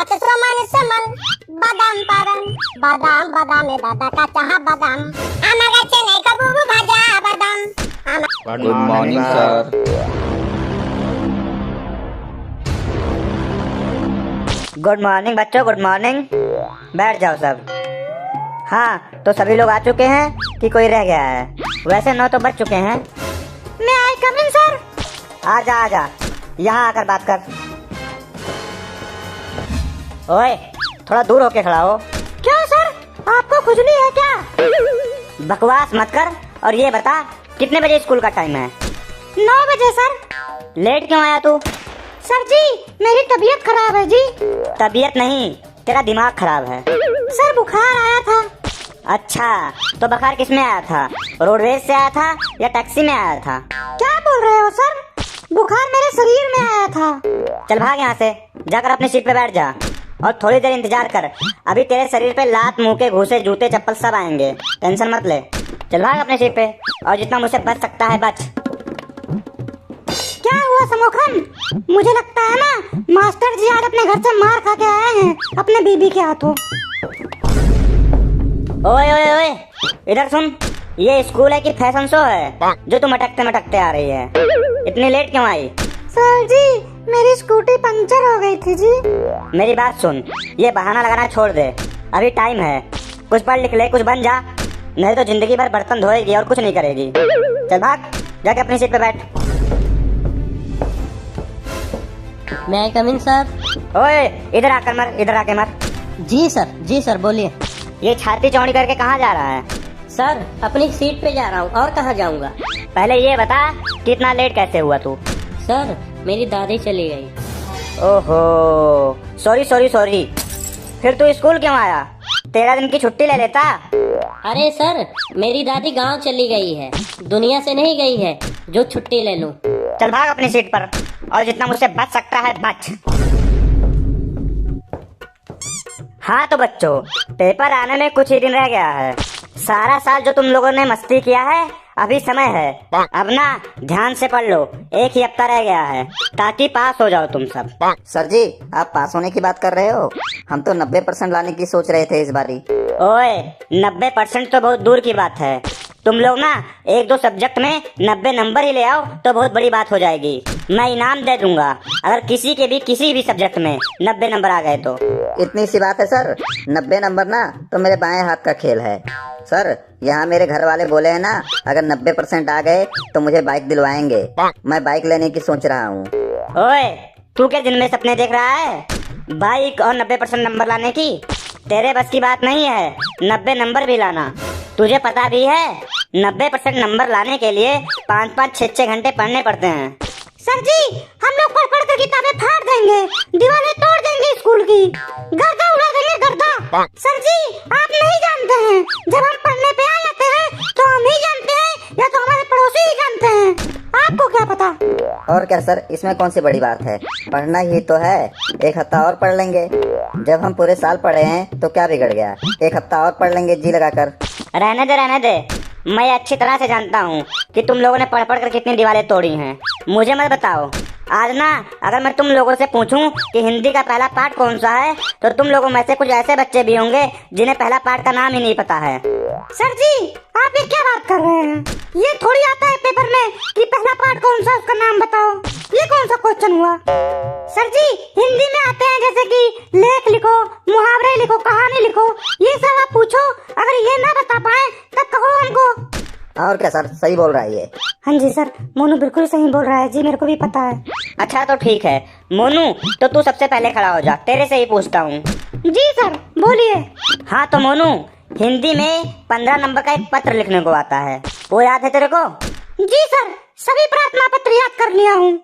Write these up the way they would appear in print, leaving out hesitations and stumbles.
नाच समन समन बादाम पारन बादाम बादाम दादा का चाह बादाम आमागा चेन्नई का बुबु भाजा बादाम। Good morning sir. Good morning बच्चों, गुड मॉर्निंग। बैठ जाओ सब। हाँ, तो सभी लोग आ चुके हैं कि कोई रह गया है? वैसे 9 तो बज चुके हैं। मैं आई कम इन सर। आजा आजा, यहाँ आकर बात कर। ओए, थोड़ा दूर होके खड़ा हो। क्यों सर, आपको खुजली है क्या? बकवास मत कर और ये बता कितने बजे स्कूल का टाइम है? 9 बजे सर। लेट क्यों आया तू? सर जी, मेरी तबीयत खराब है जी। तबीयत नहीं, तेरा दिमाग खराब है। सर बुखार आया था। अच्छा, तो बुखार किस में आया था? रोडवेज से आया था या टैक्सी में आया था? क्या बोल रहे हो सर? बुखार मेरे शरीर में आया था। चल भाग यहाँ से, जाकर अपनी सीट पे बैठ जा और थोड़ी देर इंतजार कर। अभी तेरे शरीर पे लात, मुंह, घूसे, जूते, चप्पल सब आएंगे। टेंशन मत ले। चल भाग अपने सीट पे और जितना मुझसे बच सकता है बच। क्या हुआ समोखन? मुझे लगता है ना मास्टर जी आज अपने घर से मार खा के आए हैं अपने बीबी के हाथों। ओए ओए ओए, इधर सुन। ये स्कूल है कि फैशन शो है जो तू मटकते मटकते आ रही है? इतनी लेट क्यों आई? सर जी, मेरी स्कूटी पंचर हो गई थी जी। मेरी बात सुन, ये बहाना लगाना छोड़ दे। अभी टाइम है, कुछ पढ़ लिख ले, कुछ बन जा, नहीं तो जिंदगी भर बर्तन धोएगी और कुछ नहीं करेगी। चल भाग, जाके अपनी सीट पे बैठ। मैं आई कम इन सर। ओए, इधर आकर मर, इधर आके मर। जी सर बोलिए। ये छाती चौड़ी करके कहाँ जा रहा है? सर अपनी सीट पे जा रहा हूँ, और कहाँ जाऊँगा। पहले ये बता कि इतना लेट कैसे हुआ तू? सर मेरी दादी चली गई। ओहो, सॉरी सॉरी सॉरी। फिर तू स्कूल क्यों आया? 13 दिन की छुट्टी ले लेता। अरे सर, मेरी दादी गांव चली गई है, दुनिया से नहीं गई है जो छुट्टी ले लूं। चल भाग अपनी सीट पर और जितना मुझसे बच सकता है बच। हाँ तो बच्चों, पेपर आने में कुछ ही दिन रह गया है। सारा साल जो तुम लोगों ने मस्ती किया है, अभी समय है। अब ना ध्यान से पढ़ लो, एक ही हफ्ता रह गया है ताकि पास हो जाओ तुम सब। सर जी, आप पास होने की बात कर रहे हो? हम तो 90% लाने की सोच रहे थे इस बारी। ओए, 90% तो बहुत दूर की बात है। तुम लोग ना 1-2 सब्जेक्ट में 90 नंबर ही ले आओ तो बहुत बड़ी बात हो जाएगी। मैं इनाम दे दूंगा अगर किसी के भी किसी भी सब्जेक्ट में 90 नंबर आ गए तो। इतनी सी बात है सर, 90 नंबर ना तो मेरे बाएं हाथ का खेल है। सर, यहाँ मेरे घर वाले बोले हैं ना, अगर 90% आ गए तो मुझे बाइक दिलवाएंगे। मैं बाइक लेने की सोच रहा हूँ। ओए, तू क्या दिन में सपने देख रहा है? बाइक और 90% नंबर लाने की? तेरे बस की बात नहीं है 90 नंबर भी लाना। तुझे पता भी है 90% नंबर लाने के लिए 5-5, 6-6 घंटे पढ़ने पड़ते हैं। सर जी, हम लोग पढ़ पढ़ कर किताबें फाड़ देंगे, दीवारें तोड़ देंगे स्कूल की, गर्दा उड़ा देंगे गर्दा। सर जी, आप नहीं जानते हैं, जब हम पढ़ने पे आ जाते हैं तो हम ही जानते हैं या तो हमारे पड़ोसी ही जानते हैं। आपको क्या पता? और क्या सर, इसमें कौन सी बड़ी बात है? पढ़ना ही तो है, एक हफ्ता और पढ़ लेंगे। जब हम पूरे साल पढ़े हैं तो क्या बिगड़ गया? एक हफ्ता और पढ़ लेंगे जी लगाकर। रहने दे। मैं अच्छी तरह से जानता हूँ कि तुम लोगों ने पढ़ पढ़ कर कितनी दीवारें तोड़ी हैं। मुझे मत बताओ। आज ना अगर मैं तुम लोगों से पूछूं कि हिंदी का पहला पाठ कौन सा है तो तुम लोगों में से कुछ ऐसे बच्चे भी होंगे जिन्हें पहला पाठ का नाम ही नहीं पता है। सर जी, आप ये क्या बात कर रहे हैं? ये थोड़ी आता है पेपर में कि पहला पाठ कौन सा, उसका नाम बताओ। ये कौन सा क्वेश्चन हुआ? सर जी, हिंदी में आते हैं जैसे कि लेख लिखो, मुहावरे लिखो, कहानी लिखो, ये सब आप पूछो। अगर ये ना बता पाए तब कहो हमको। और क्या सर, सही बोल रहा है ये। हाँ जी सर, मोनू बिल्कुल सही बोल रहा है जी, मेरे को भी पता है। अच्छा तो ठीक है मोनू, तो तू सबसे पहले खड़ा हो जा, तेरे से ही पूछता हूँ। जी सर, बोलिए। हाँ तो मोनू, हिंदी में 15 नंबर का एक पत्र लिखने को आता है, वो याद है तेरे को? जी सर, सभी प्रार्थना पत्र याद कर लिया हूँ।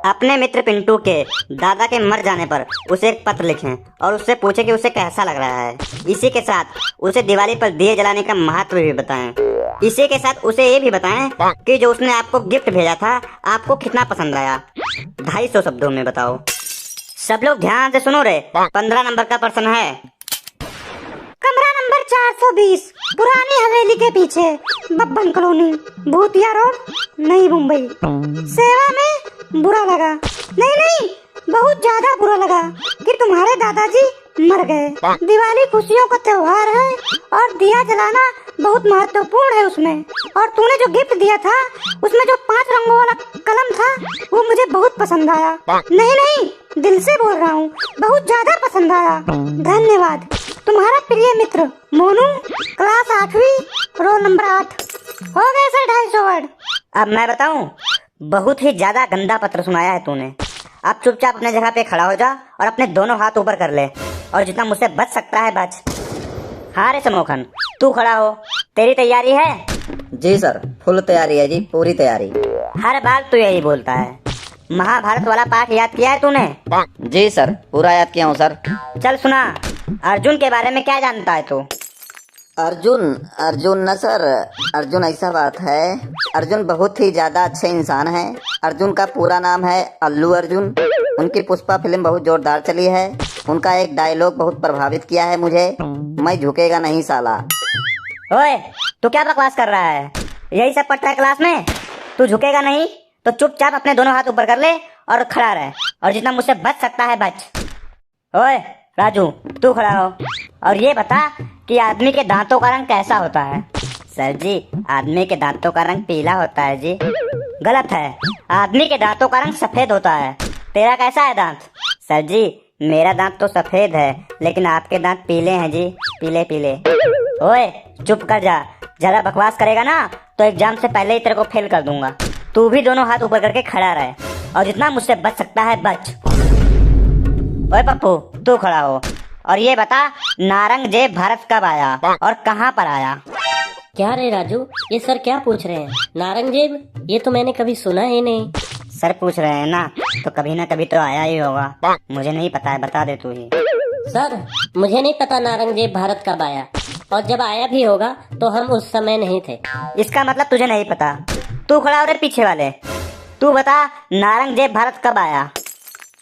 अपने मित्र पिंटू के दादा के मर जाने पर उसे एक पत्र लिखें और उससे पूछे कि उसे कैसा लग रहा है। इसी के साथ उसे दिवाली पर दिए जलाने का महत्व भी बताएं। इसी के साथ उसे ये भी बताएं कि जो उसने आपको गिफ्ट भेजा था आपको कितना पसंद आया। 250 शब्दों में बताओ। सब लोग ध्यान से सुनो रे। 15 नंबर का प्रश्न है। कमरा नंबर 420, पुरानी हवेली के पीछे, बब्बन कॉलोनी, भूतिया रोड, नई मुंबई। सेवा में बुरा लगा? नहीं, बहुत ज्यादा बुरा लगा। फिर तुम्हारे दादाजी मर गए। दिवाली खुशियों का त्योहार है और दिया जलाना बहुत महत्वपूर्ण है उसमें। और तूने जो गिफ्ट दिया था उसमें जो 5 रंगों वाला कलम था वो मुझे बहुत पसंद आया। नहीं नहीं, दिल से बोल रहा हूँ, बहुत ज्यादा पसंद आया। धन्यवाद। तुम्हारा प्रिय मित्र मोनू, क्लास 8वीं, रोल नंबर 8। हो गए सर 250 वर्ड। अब मैं बताऊं, बहुत ही ज्यादा गंदा पत्र सुनाया है तूने। अब चुपचाप अपने जगह पे खड़ा हो जा और अपने दोनों हाथ ऊपर कर ले और जितना मुझसे बच सकता है बच। हाँ रे समोखन, तू खड़ा हो, तेरी तैयारी है? जी सर, फुल तैयारी है जी, पूरी तैयारी। हर बार तू यही बोलता है। महाभारत वाला पाठ याद किया है तूने? जी सर, पूरा याद किया हूँ सर। चल सुना, अर्जुन के बारे में क्या जानता है तू? अर्जुन न सर, अर्जुन ऐसा बात है, अर्जुन बहुत ही ज्यादा अच्छे इंसान हैं। अर्जुन का पूरा नाम है अल्लू अर्जुन। उनकी पुष्पा फिल्म बहुत जोरदार चली है। उनका एक डायलॉग बहुत प्रभावित किया है मुझे, मैं झुकेगा नहीं साला। ओए, तू क्या बकवास कर रहा है? यही सब पढ़ता है क्लास में? तू झुकेगा नहीं तो चुपचाप अपने दोनों हाथ ऊपर कर ले और खड़ा रहे और जितना मुझसे बच सकता है बच। ओए राजू, तू खड़ा हो और ये बता कि आदमी के दांतों का रंग कैसा होता है? सर जी, आदमी के दांतों का रंग पीला होता है जी। गलत है, आदमी के दांतों का रंग सफेद होता है। तेरा कैसा है दांत? सर जी, मेरा दांत तो सफेद है लेकिन आपके दांत पीले हैं जी, पीले पीले। ओए चुप कर जा, ज्यादा बकवास करेगा ना तो एग्जाम से पहले ही तेरे को फेल कर दूंगा। तू भी दोनों हाथ ऊपर करके खड़ा रहे और जितना मुझसे बच सकता है बच। ओए पप्पू, तू खड़ा हो और ये बता, नारंगजेब भारत कब आया और कहाँ पर आया? क्या रे राजू, ये सर क्या पूछ रहे हैं? नारंगजेब, ये तो मैंने कभी सुना ही नहीं। सर पूछ रहे हैं ना, तो कभी ना कभी तो आया ही होगा। मुझे नहीं पता है, बता दे तू ही। सर, मुझे नहीं पता नारंगजेब भारत कब आया, और जब आया भी होगा तो हम उस समय नहीं थे। इसका मतलब तुझे नहीं पता? तू खड़ा हो रे पीछे वाले, तू बता नारंगजेब भारत कब आया?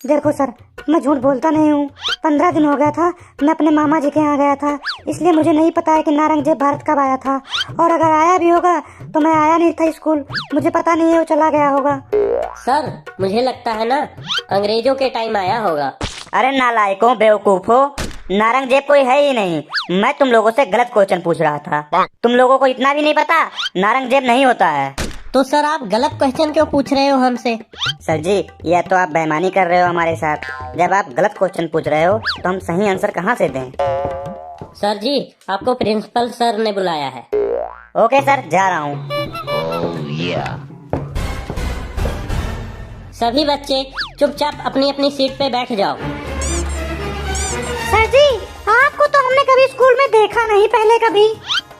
देखो सर, मैं झूठ बोलता नहीं हूँ। 15 दिन हो गया था, मैं अपने मामा जी के यहाँ गया था, इसलिए मुझे नहीं पता है कि नारंगजेब भारत कब आया था। और अगर आया भी होगा तो मैं आया नहीं था स्कूल, मुझे पता नहीं है, वो चला गया होगा। सर, मुझे लगता है ना अंग्रेजों के टाइम आया होगा। अरे नालायकों, बेवकूफो, नारंगजेब कोई है ही नहीं। मैं तुम लोगों से गलत क्वेश्चन पूछ रहा था। तुम लोगों को इतना भी नहीं पता, नारंगजेब नहीं होता है। तो सर आप गलत क्वेश्चन क्यों पूछ रहे हो हमसे? सर जी, यह तो आप बेईमानी कर रहे हो हमारे साथ। जब आप गलत क्वेश्चन पूछ रहे हो तो हम सही आंसर कहाँ से दें? सर जी, आपको प्रिंसिपल सर ने बुलाया है। ओके सर, जा रहा हूँ। सभी बच्चे चुपचाप अपनी अपनी सीट पे बैठ जाओ। सर जी, आपको तो हमने कभी स्कूल में देखा नहीं पहले कभी।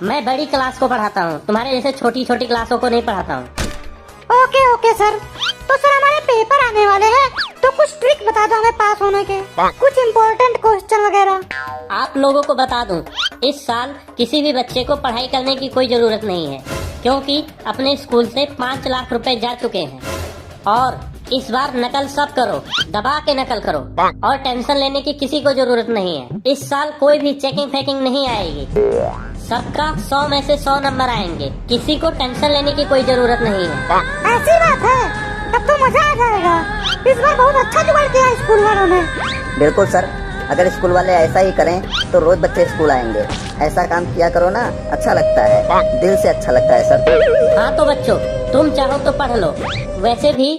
मैं बड़ी क्लास को पढ़ाता हूँ, तुम्हारे जैसे छोटी छोटी क्लासों को नहीं पढ़ाता हूँ। Okay okay sir. तो सर हमारे पेपर आने वाले हैं, तो कुछ ट्रिक बता दो हमें पास होने के, कुछ इम्पोर्टेंट क्वेश्चन वगैरह। आप लोगों को बता दूं, इस साल किसी भी बच्चे को पढ़ाई करने की कोई जरूरत नहीं है, क्योंकि अपने स्कूल से 5 लाख रुपए जा चुके हैं। और इस बार नकल सब करो, दबा के नकल करो, और टेंशन लेने की किसी को जरूरत नहीं है। इस साल कोई भी चेकिंग फेकिंग नहीं आएगी, सबका 100 में से 100 नंबर आएंगे, किसी को टेंशन लेने की कोई जरूरत नहीं है। ऐसी बात है, तब तो मजा आ जाएगा। इस बार बहुत अच्छा जुगाड़ किया है स्कूल वालों ने। बिल्कुल सर, अगर स्कूल वाले ऐसा ही करें तो रोज बच्चे स्कूल आएंगे। ऐसा काम किया करो ना, अच्छा लगता है, दिल से अच्छा लगता है सर। हाँ तो बच्चों, तुम चाहो तो पढ़ लो, वैसे भी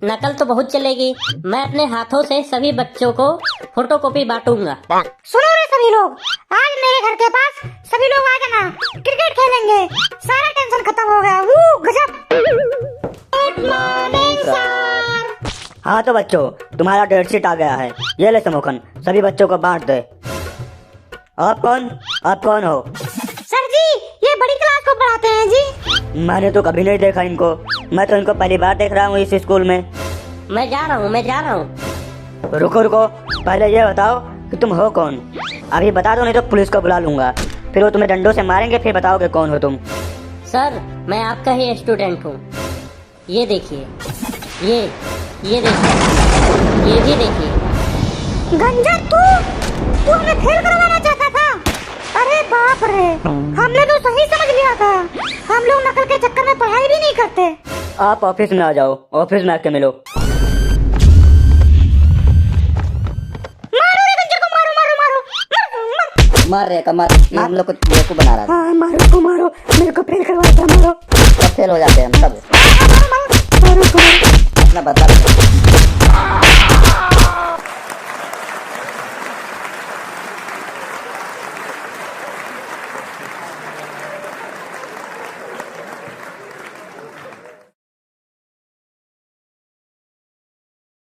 नकल तो बहुत चलेगी। मैं अपने हाथों से सभी बच्चों को फोटोकॉपी बांटूंगा। सुनो रे सभी लोग, आज मेरे घर के पास सभी लोग आ जाना, क्रिकेट खेलेंगे, सारा टेंशन खत्म हो गया। गजब। Good morning sir. हाँ तो बच्चों, तुम्हारा डेट शीट आ गया है, ये ले समोखन, सभी बच्चों को बांट दे। आप कौन हो? सर जी, ये बड़ी क्लास को पढ़ाते हैं जी। मैंने तो कभी नहीं देखा इनको, मैं तो इनको पहली बार देख रहा हूँ इस स्कूल में। मैं जा रहा हूँ। रुको, पहले ये बताओ कि तुम हो कौन? अभी बता दो नहीं तो पुलिस को बुला लूंगा, फिर वो तुम्हें डंडों से मारेंगे, फिर बताओगे कौन हो तुम। सर, मैं आपका ही स्टूडेंट हूँ। ये देखिए, ये देखिए, ये भी देखिए। गंजा, तू हमें फेल करवाना चाहता था? अरे बाप रे, हमने तो सही समझ लिया था। हम लोग नकल के चक्कर में पढ़ाई भी नहीं करते। आप ऑफिस में आ जाओ, ऑफिस में आके मिलो। मारो मार रहे कमर, ये हम लोग को बेवकूफ बना रहा था। हाँ मारो को मारो, मेरे को फेल करवाया था, मारो सब फेल हो जाते हैं हम सब। मारो को मारो। अपना बदला लो।